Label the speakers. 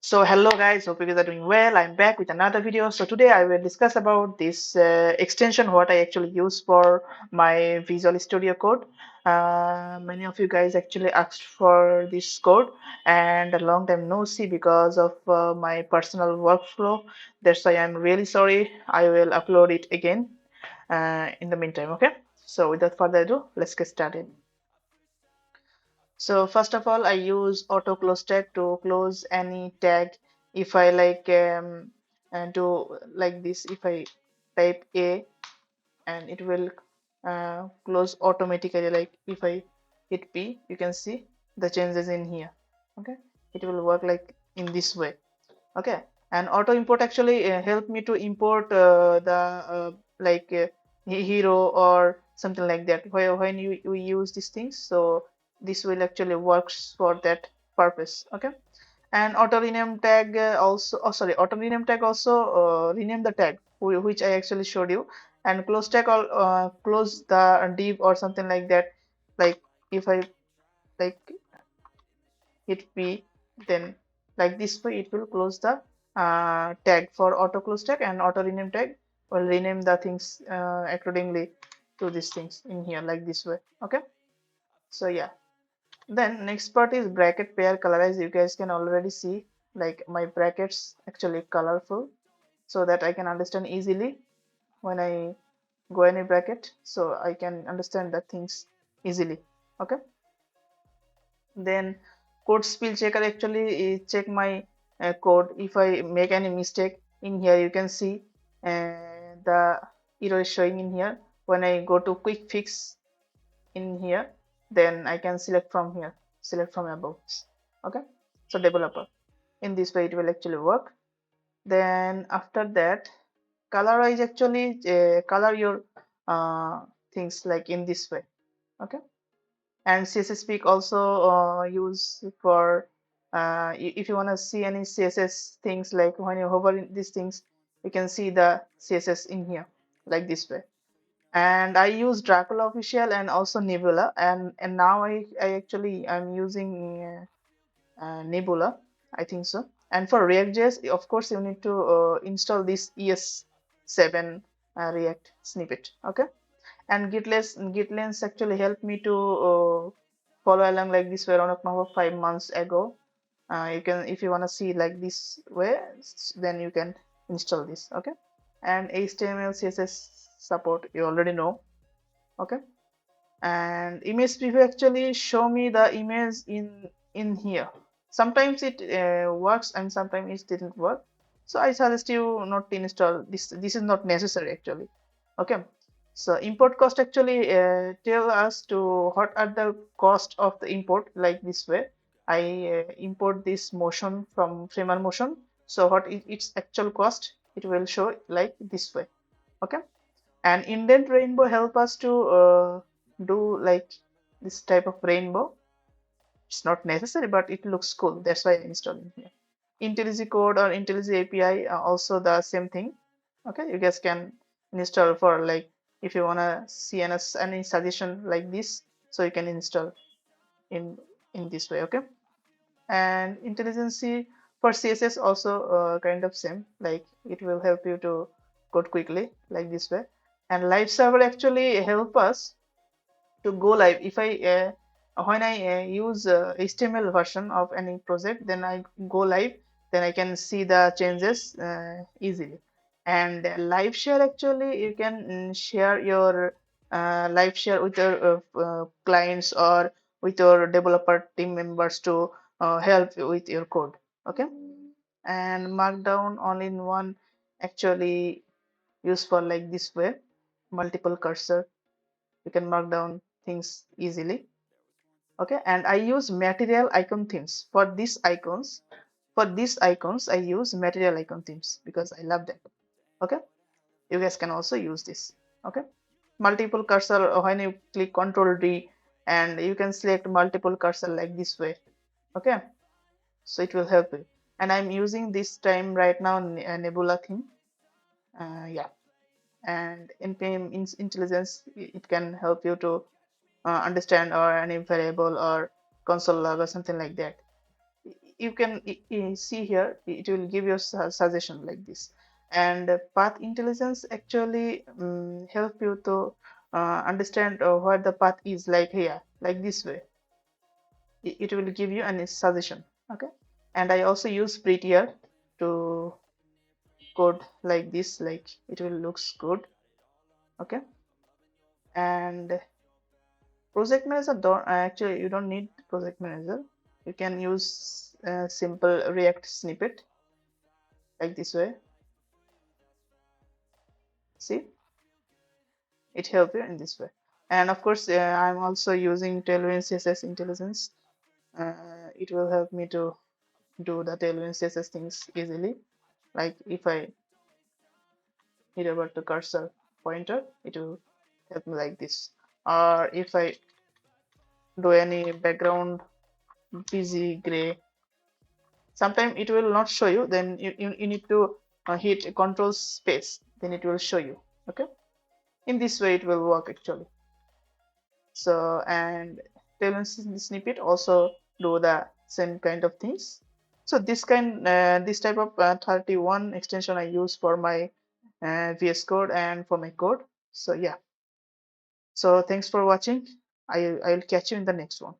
Speaker 1: So hello guys, hope you guys are doing well. I'm back with another video. So today I will discuss about this extension what I actually use for my Visual Studio Code. Many of you guys actually asked for this code and a long time no see because of my personal workflow. That's why I'm really sorry. I will upload it again in the meantime. Okay. So without further ado, let's get started. So first of all, I use auto close tag to close any tag. If I like and do like this, if I type A and it will close automatically. Like if I hit P, you can see the changes in here. Okay, it will work like in this way. Okay, and auto import actually help me to import the like hero or something like that when you use these things. So this will actually works for that purpose. Okay, and auto rename tag also, oh sorry, auto rename tag also rename the tag which I actually showed you, and close tag all close the div or something like that. Like if I like hit P, then like this way it will close the tag for auto close tag, and auto rename tag will rename the things accordingly to these things in here like this way. Okay, so yeah, then next part is bracket pair colorize. You guys can already see like my brackets actually colorful so that I can understand easily when I go any bracket, so I can understand the things easily. Okay, then code spell checker actually check my code. If I make any mistake in here, you can see the error is showing in here. When I go to quick fix in here, then I can select from here, select from above. Okay, so developer, in this way it will actually work. Then after that, colorize actually color your things like in this way. Okay, and CSS peak also use for if you want to see any CSS things, like when you hover in these things, you can see the CSS in here like this way. And I use Dracula official and also Nebula, and now I actually I'm using Nebula, I think so. And for React.js, of course you need to install this ES7 React snippet. Okay, and gitlens actually helped me to follow along like this way. Rownok Mahbub 5 months ago. You can, if you want to see like this way, then you can install this. Okay, and HTML CSS support you already know. Okay, and image preview actually show me the image in here. Sometimes it works and sometimes it didn't work, so I suggest you not to install this. This is not necessary actually. Okay, so import cost actually tell us to what are the cost of the import like this way. I import this motion from Framer motion, so what is its actual cost, it will show like this way. Okay, and indent rainbow help us to do like this type of rainbow. It's not necessary, but it looks cool. That's why I'm installing here. IntelliJ code or IntelliJ API are also the same thing. Okay, you guys can install for like if you wanna see any suggestion like this, so you can install in this way. Okay, and intelligence for CSS also kind of same. Like it will help you to code quickly like this way. And live server actually help us to go live. If I when I use HTML version of any project, then I go live, then I can see the changes easily. And live share actually you can share your live share with your clients or with your developer team members to help with your code. Okay, and markdown all in one actually use for like this way, multiple cursor, you can mark down things easily. Okay, and I use material icon themes for these icons. For these icons I use material icon themes because I love them. Okay, you guys can also use this. Okay, multiple cursor, when you click Ctrl D and you can select multiple cursor like this way. Okay, so it will help you. And I'm using this time right now Nebula theme. Yeah, and npm intelligence, it can help you to understand or any variable or console log or something like that. you can see here, it will give you a suggestion like this. And path intelligence actually help you to understand what the path is, like here, like this way. It will give you a suggestion. Okay. And I also use prettier to code like this, like it will looks good. Okay. And project manager, don't actually, you don't need project manager. You can use a simple React snippet like this way. See, it helps you in this way. And of course, I'm also using Tailwind CSS intelligence. It will help me to do the Tailwind CSS things easily. Like if I hit over the cursor pointer, it will help me like this. Or if I do any background busy gray, sometimes it will not show you, then you need to hit control space, then it will show you. Okay, in this way it will work actually. So, and Tailwind snippet also do the same kind of things. So this type of 31 extension I use for my VS Code and for my code. So yeah, so thanks for watching. I'll catch you in the next one.